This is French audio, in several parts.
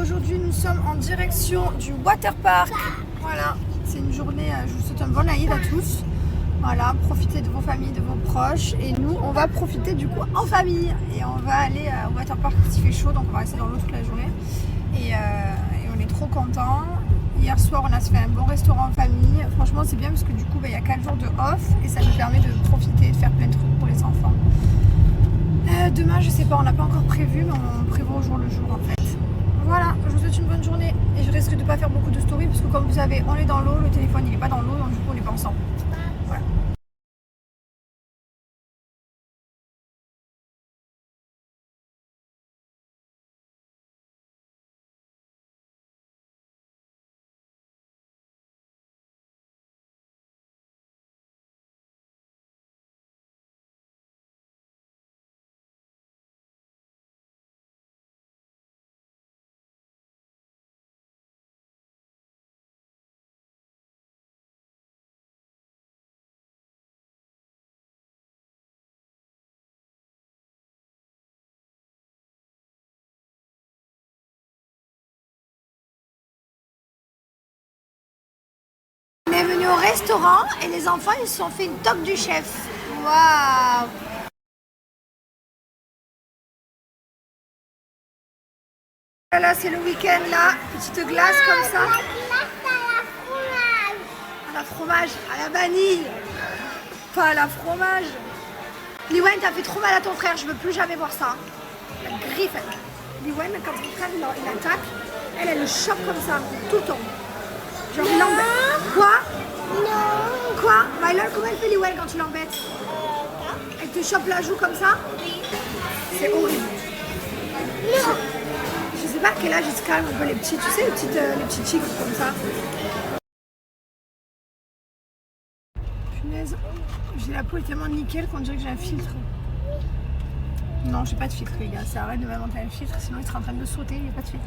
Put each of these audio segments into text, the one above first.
Aujourd'hui nous sommes en direction du waterpark. Voilà, c'est une journée, je vous souhaite un bon Aïd à tous. Voilà, profitez de vos familles, de vos proches. Et nous, on va profiter du coup en famille. Et on va aller au waterpark parce qu'il fait chaud, donc on va rester dans l'eau toute la journée. Et on est trop contents. Hier soir, on a fait un bon restaurant en famille. Franchement, c'est bien parce que du coup, il y a 4 jours de off. Et ça nous permet de profiter, de faire plein de trucs pour les enfants. Demain, je sais pas, on n'a pas encore prévu, mais on prévoit au jour le jour en fait. Voilà, je vous souhaite une bonne journée et je risque de pas faire beaucoup de stories parce que comme vous savez, on est dans l'eau, le téléphone il est pas dans l'eau, donc du coup on n'est pas ensemble. Voilà. On est venu au restaurant et les enfants ils se sont fait une toque du chef. Waouh! Là c'est le week-end là, petite glace comme ça. À la fromage, à la vanille, pas à la fromage. Liwen, t'as fait trop mal à ton frère, je veux plus jamais voir ça. La griffe. Liwen, quand ton frère il attaque, elle le chope comme ça, tout le temps. Genre il l'embête. Quoi? Non. Quoi? Mylan, comment elle fait Liwen quand tu l'embêtes? Elle te chope la joue comme ça? Oui. C'est horrible. Non. Je sais pas à quel âge ils se calment un peu les petits, tu sais, les petits chicks comme ça. Punaise, j'ai la peau tellement nickel qu'on dirait que j'ai un filtre. Non, j'ai pas de filtre les gars, ça arrête de m'inventer un filtre, sinon il sera en train de sauter, il n'y a pas de filtre.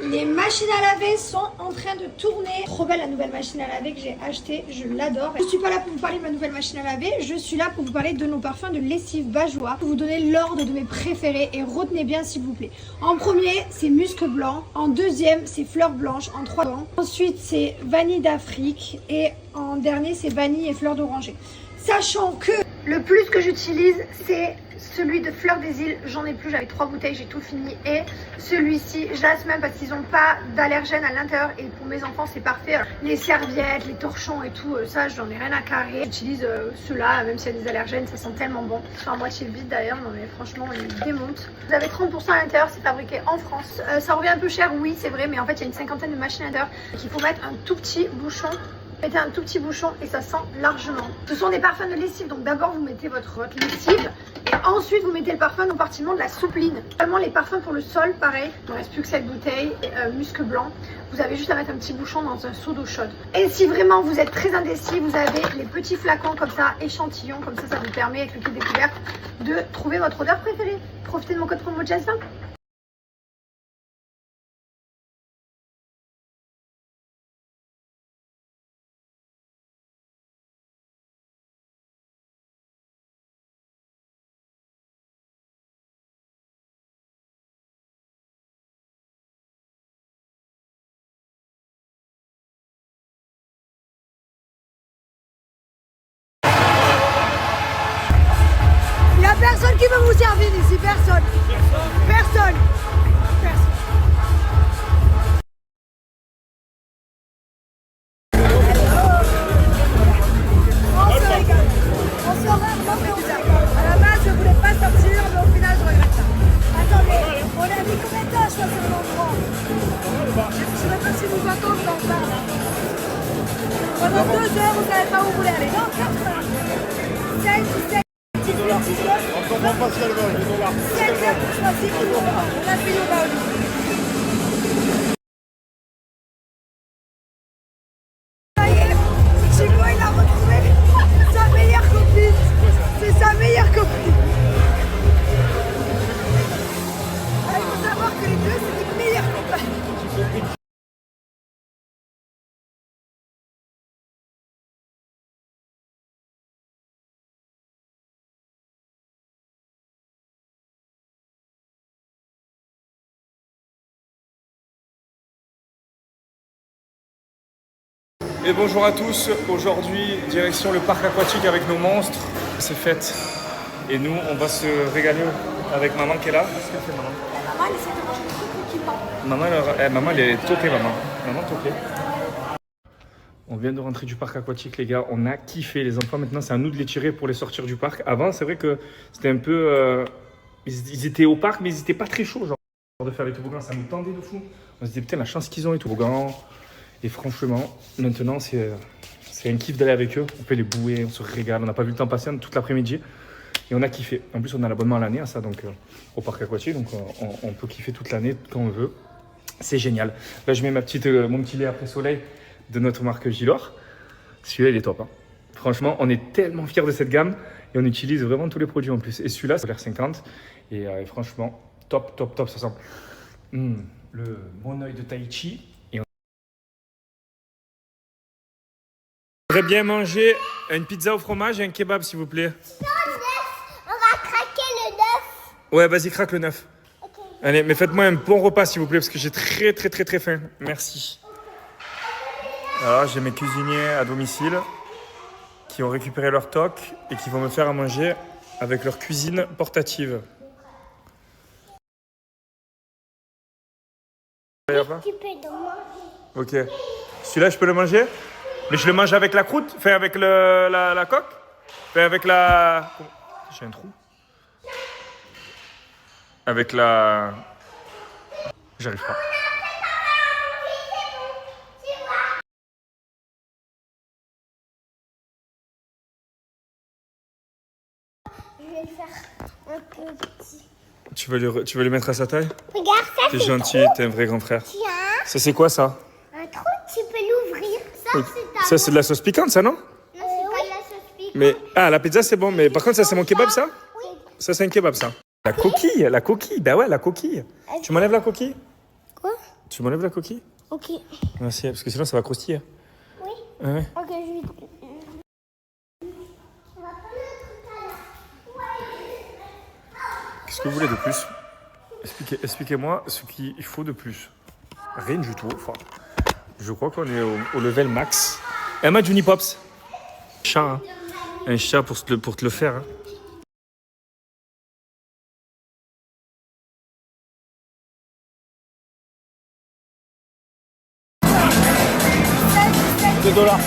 Les machines à laver sont en train de tourner. Trop belle la nouvelle machine à laver que j'ai achetée, je l'adore. Je suis pas là pour vous parler de ma nouvelle machine à laver, je suis là pour vous parler de nos parfums de lessive Bajoua. Pour vous donner l'ordre de mes préférés et retenez bien s'il vous plaît. En premier, c'est musc blanc. En deuxième, c'est fleur blanche en 3 temps. Ensuite, c'est vanille d'Afrique. Et en dernier, c'est vanille et fleur d'oranger. Sachant que le plus que j'utilise, c'est celui de Fleur des Îles, j'en ai plus, j'avais 3 bouteilles, j'ai tout fini. Et celui-ci, je laisse même parce qu'ils n'ont pas d'allergènes à l'intérieur. Et pour mes enfants, c'est parfait. Les serviettes, les torchons et tout, ça, j'en ai rien à carrer. J'utilise ceux-là, même s'il y a des allergènes, ça sent tellement bon. Ils sont à moitié vide d'ailleurs, non mais franchement, ils démontent. Vous avez 30% à l'intérieur, c'est fabriqué en France. Ça revient un peu cher, oui, c'est vrai, mais en fait, il y a une cinquantaine de machines à l'intérieur qu'il faut mettre un tout petit bouchon. Mettez un tout petit bouchon et ça sent largement. Ce sont des parfums de lessive, donc d'abord vous mettez votre lessive et ensuite vous mettez le parfum au compartiment de la soupline. Seulement les parfums pour le sol, pareil, il ne reste plus que cette bouteille, musc blanc. Vous avez juste à mettre un petit bouchon dans un seau d'eau chaude. Et si vraiment vous êtes très indécis, vous avez les petits flacons comme ça, échantillons, comme ça vous permet avec le kit découverte de trouver votre odeur préférée. Profitez de mon code promo Jazz 20. Il n'y a personne qui veut vous servir ici, personne. Personne. Personne. On se régale. On se régale, mais on s'aime. À la base, je voulais pas sortir, mais au final, je regrette ça. Attendez, on a mis combien de temps à choisir l'endroit? Je ne sais pas si vous entendez dans ça. Pendant 2 heures, vous ne savez pas où vous voulez aller. Non, 4 heures. 5, 7, 18, 19. On comprend pas ce qu'elle veut. 7 heures pour choisir où on va. On a fait le bas aujourd'hui. Ça y est, Chico, il a retrouvé sa meilleure copine. C'est sa meilleure copine. Ah, il faut savoir que les deux, c'est des meilleurs copains. Et bonjour à tous, aujourd'hui direction le parc aquatique avec nos monstres, c'est fête. Et nous on va se régaler avec maman qui est là. Qu'est-ce qu'elle fait maman? Maman elle essaie de manger des trucs qui partent. Maman elle est topée maman topée. On vient de rentrer du parc aquatique les gars, on a kiffé les enfants, maintenant c'est à nous de les tirer pour les sortir du parc. Avant c'est vrai que c'était un peu... Ils étaient au parc mais ils étaient pas très chauds genre de faire les toboggans, ça nous tendait de fou. On se disait putain la chance qu'ils ont les toboggans. Et franchement, maintenant, c'est un kiff d'aller avec eux. On fait les bouées, on se régale. On n'a pas vu le temps passer toute l'après-midi. Et on a kiffé. En plus, on a l'abonnement à l'année à ça, donc au parc aquatique. Donc, on peut kiffer toute l'année quand on veut. C'est génial. Là, je mets mon petit lait après soleil de notre marque Gilor. Celui-là, il est top. Hein. Franchement, on est tellement fiers de cette gamme. Et on utilise vraiment tous les produits en plus. Et celui-là, c'est l'air 50. Et franchement, top. Ça sent le bon oeil de Tahiti. J'aimerais bien manger une pizza au fromage et un kebab, s'il vous plaît. On va craquer le 9. Ouais, vas-y, craque le 9. Okay. Allez, mais faites-moi un bon repas, s'il vous plaît, parce que j'ai très faim. Merci. Alors, j'ai mes cuisiniers à domicile qui ont récupéré leur toc et qui vont me faire à manger avec leur cuisine portative. Tu peux le manger. Ok. Celui-là, je peux le manger? Mais je le mange avec la croûte? Enfin, avec la coque? Enfin, avec la... J'ai un trou. Avec la... J'arrive pas. Je vais le faire un peu petit. Tu veux lui mettre à sa taille? Regarde, ça T'es c'est gentil, trop. t'es un vrai grand frère. Tiens, Ça, c'est quoi, ça? un trou, tu peux l'ouvrir. Ça, c'est ta Ça, c'est de la sauce piquante, ça, non? Non, c'est pas de la sauce piquante. Mais... Ah, la pizza, c'est bon. Mais par contre, ça, c'est mon kebab, ça? Oui. Ça, c'est un kebab, ça. La coquille. Bah ouais, la coquille. Tu m'enlèves la coquille? Quoi? Tu m'enlèves la coquille? Ok. Merci, parce que sinon, ça va croustiller. Oui. Ouais. Ok, je vais... On va pas mettre tout à l'heure. Qu'est-ce que vous voulez de plus? Expliquez-moi ce qu'il faut de plus. Rien du tout. Enfin, je crois qu'on est au level max. Et un Junipops. Chat, hein. Un chat pour te le faire. Hein. $2.